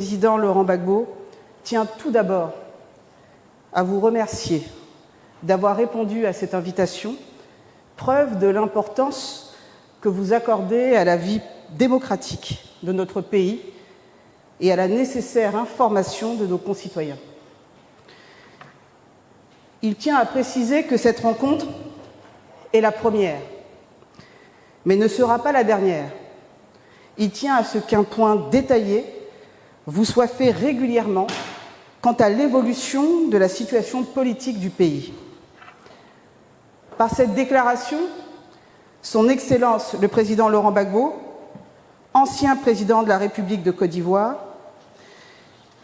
Le président Laurent Gbagbo tient tout d'abord à vous remercier d'avoir répondu à cette invitation, preuve de l'importance que vous accordez à la vie démocratique de notre pays et à la nécessaire information de nos concitoyens. Il tient à préciser que cette rencontre est la première, mais ne sera pas la dernière. Il tient à ce qu'un point détaillé vous soit fait régulièrement quant à l'évolution de la situation politique du pays. Par cette déclaration, Son Excellence le président Laurent Gbagbo, ancien président de la République de Côte d'Ivoire,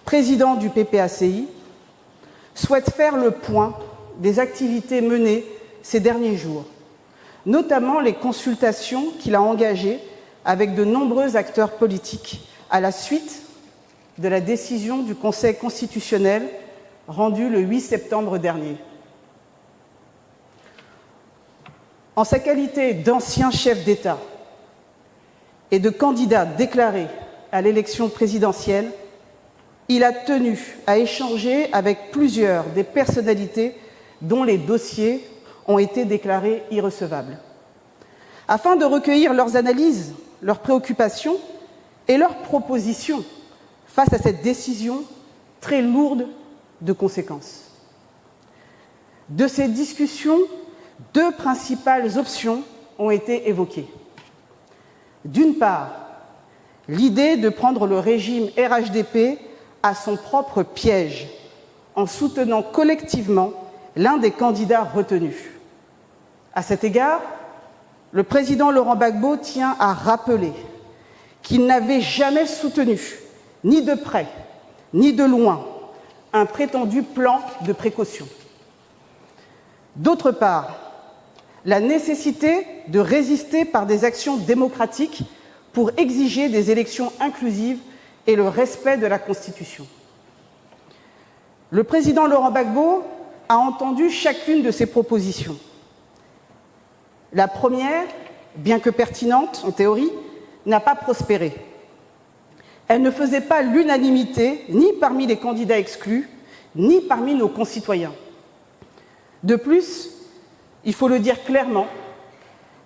président du PPACI, souhaite faire le point des activités menées ces derniers jours, notamment les consultations qu'il a engagées avec de nombreux acteurs politiques à la suite de la décision du Conseil constitutionnel rendue le 8 septembre dernier. En sa qualité d'ancien chef d'État et de candidat déclaré à l'élection présidentielle, il a tenu à échanger avec plusieurs des personnalités dont les dossiers ont été déclarés irrecevables, afin de recueillir leurs analyses, leurs préoccupations et leurs propositions face à cette décision très lourde de conséquences. De ces discussions, deux principales options ont été évoquées. D'une part, l'idée de prendre le régime RHDP à son propre piège, en soutenant collectivement l'un des candidats retenus. À cet égard, le président Laurent Gbagbo tient à rappeler qu'il n'avait jamais soutenu, ni de près, ni de loin, un prétendu plan de précaution. D'autre part, la nécessité de résister par des actions démocratiques pour exiger des élections inclusives et le respect de la Constitution. Le président Laurent Gbagbo a entendu chacune de ces propositions. La première, bien que pertinente en théorie, n'a pas prospéré. Elle ne faisait pas l'unanimité ni parmi les candidats exclus, ni parmi nos concitoyens. De plus, il faut le dire clairement,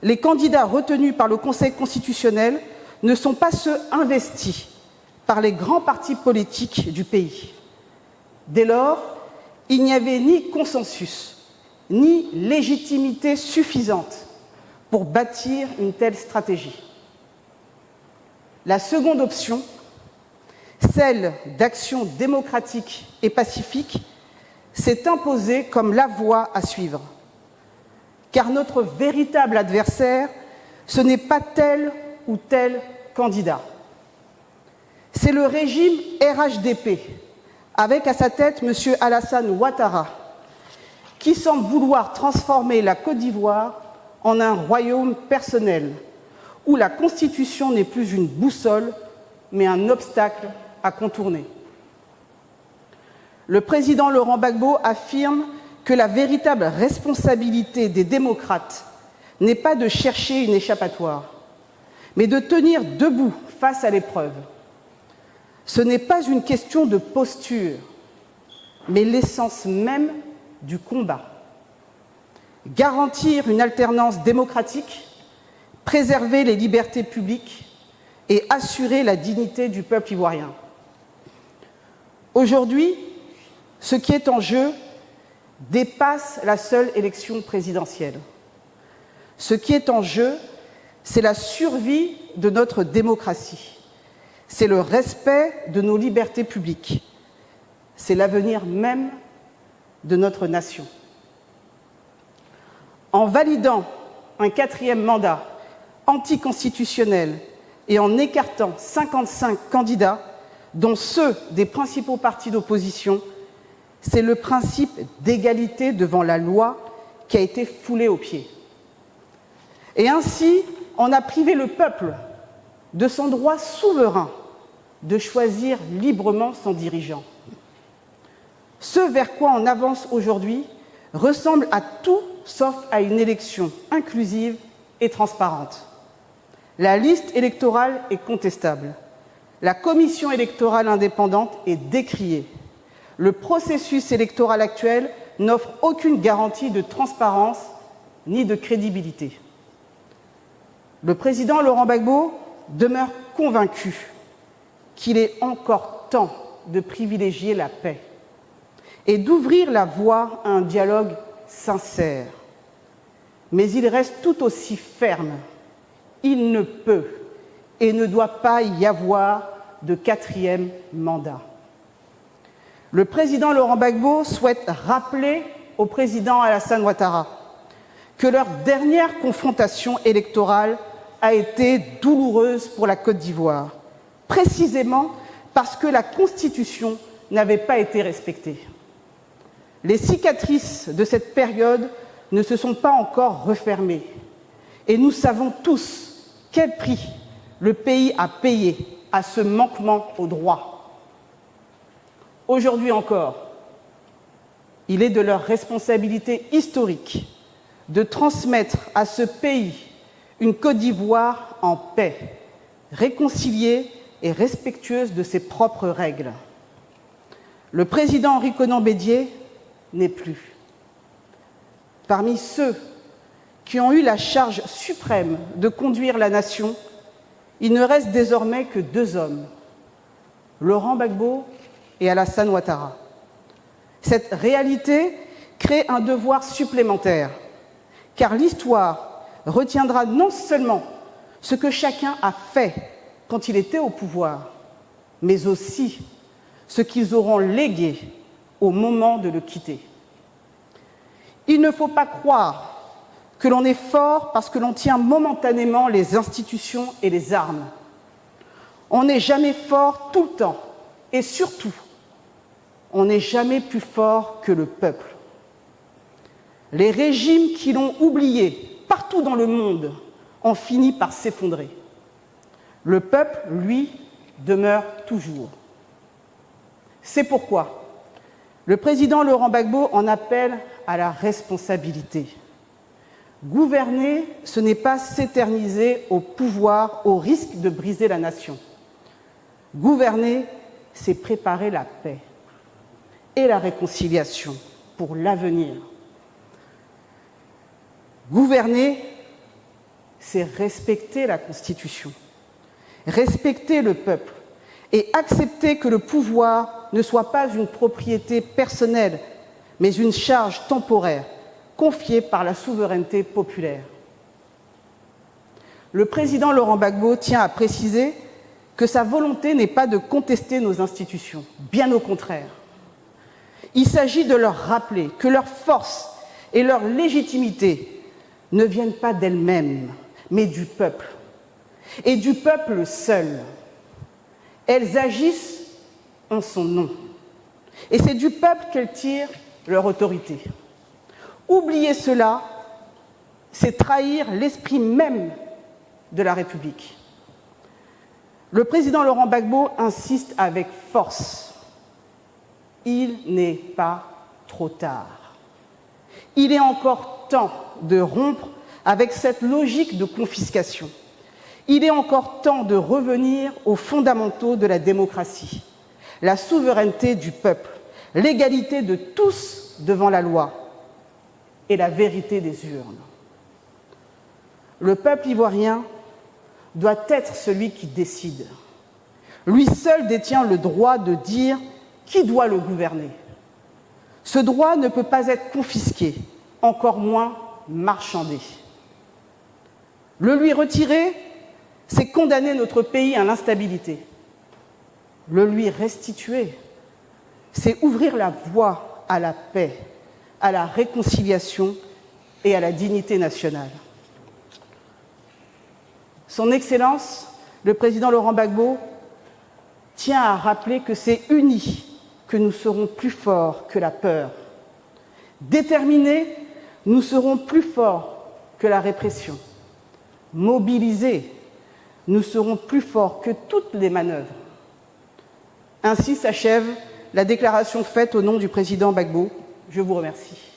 les candidats retenus par le Conseil constitutionnel ne sont pas ceux investis par les grands partis politiques du pays. Dès lors, il n'y avait ni consensus, ni légitimité suffisante pour bâtir une telle stratégie. La seconde option, celle d'action démocratique et pacifique, s'est imposée comme la voie à suivre. Car notre véritable adversaire, ce n'est pas tel ou tel candidat. C'est le régime RHDP, avec à sa tête M. Alassane Ouattara, qui semble vouloir transformer la Côte d'Ivoire en un royaume personnel, où la Constitution n'est plus une boussole, mais un obstacle à contourner. Le président Laurent Gbagbo affirme que la véritable responsabilité des démocrates n'est pas de chercher une échappatoire, mais de tenir debout face à l'épreuve. Ce n'est pas une question de posture, mais l'essence même du combat. Garantir une alternance démocratique, préserver les libertés publiques et assurer la dignité du peuple ivoirien. Aujourd'hui, ce qui est en jeu dépasse la seule élection présidentielle. Ce qui est en jeu, c'est la survie de notre démocratie. C'est le respect de nos libertés publiques. C'est l'avenir même de notre nation. En validant un 4e mandat anticonstitutionnel et en écartant 55 candidats, dont ceux des principaux partis d'opposition, c'est le principe d'égalité devant la loi qui a été foulé aux pieds. Et ainsi, on a privé le peuple de son droit souverain de choisir librement son dirigeant. Ce vers quoi on avance aujourd'hui ressemble à tout sauf à une élection inclusive et transparente. La liste électorale est contestable. La commission électorale indépendante est décriée. Le processus électoral actuel n'offre aucune garantie de transparence ni de crédibilité. Le président Laurent Gbagbo demeure convaincu qu'il est encore temps de privilégier la paix et d'ouvrir la voie à un dialogue sincère. Mais il reste tout aussi ferme. Il ne peut et ne doit pas y avoir de quatrième mandat. Le président Laurent Gbagbo souhaite rappeler au président Alassane Ouattara que leur dernière confrontation électorale a été douloureuse pour la Côte d'Ivoire, précisément parce que la Constitution n'avait pas été respectée. Les cicatrices de cette période ne se sont pas encore refermées et nous savons tous quel prix le pays a payé à ce manquement au droit. Aujourd'hui encore, il est de leur responsabilité historique de transmettre à ce pays une Côte d'Ivoire en paix, réconciliée et respectueuse de ses propres règles. Le président Henri Konan Bédié n'est plus. Parmi ceux qui ont eu la charge suprême de conduire la nation, il ne reste désormais que deux hommes, Laurent Gbagbo et Alassane Ouattara. Cette réalité crée un devoir supplémentaire, car l'histoire retiendra non seulement ce que chacun a fait quand il était au pouvoir, mais aussi ce qu'ils auront légué au moment de le quitter. Il ne faut pas croire que l'on est fort parce que l'on tient momentanément les institutions et les armes. On n'est jamais fort tout le temps, et surtout, on n'est jamais plus fort que le peuple. Les régimes qui l'ont oublié partout dans le monde ont fini par s'effondrer. Le peuple, lui, demeure toujours. C'est pourquoi le président Laurent Gbagbo en appelle à la responsabilité. Gouverner, ce n'est pas s'éterniser au pouvoir au risque de briser la nation. Gouverner, c'est préparer la paix et la réconciliation pour l'avenir. Gouverner, c'est respecter la Constitution, respecter le peuple et accepter que le pouvoir ne soit pas une propriété personnelle, mais une charge temporaire confiée par la souveraineté populaire. Le président Laurent Gbagbo tient à préciser que sa volonté n'est pas de contester nos institutions, bien au contraire. Il s'agit de leur rappeler que leur force et leur légitimité ne viennent pas d'elles-mêmes, mais du peuple, et du peuple seul. Elles agissent en son nom, et c'est du peuple qu'elles tirent leur autorité. Oublier cela, c'est trahir l'esprit même de la République. Le président Laurent Gbagbo insiste avec force. Il n'est pas trop tard. Il est encore temps de rompre avec cette logique de confiscation. Il est encore temps de revenir aux fondamentaux de la démocratie, la souveraineté du peuple, l'égalité de tous devant la loi et la vérité des urnes. Le peuple ivoirien doit être celui qui décide. Lui seul détient le droit de dire qui doit le gouverner. Ce droit ne peut pas être confisqué, encore moins marchandé. Le lui retirer, c'est condamner notre pays à l'instabilité. Le lui restituer, c'est ouvrir la voie à la paix, à la réconciliation et à la dignité nationale. Son Excellence, le président Laurent Gbagbo, tient à rappeler que c'est unis que nous serons plus forts que la peur. Déterminés, nous serons plus forts que la répression. Mobilisés, nous serons plus forts que toutes les manœuvres. Ainsi s'achève la déclaration faite au nom du président Gbagbo. Je vous remercie.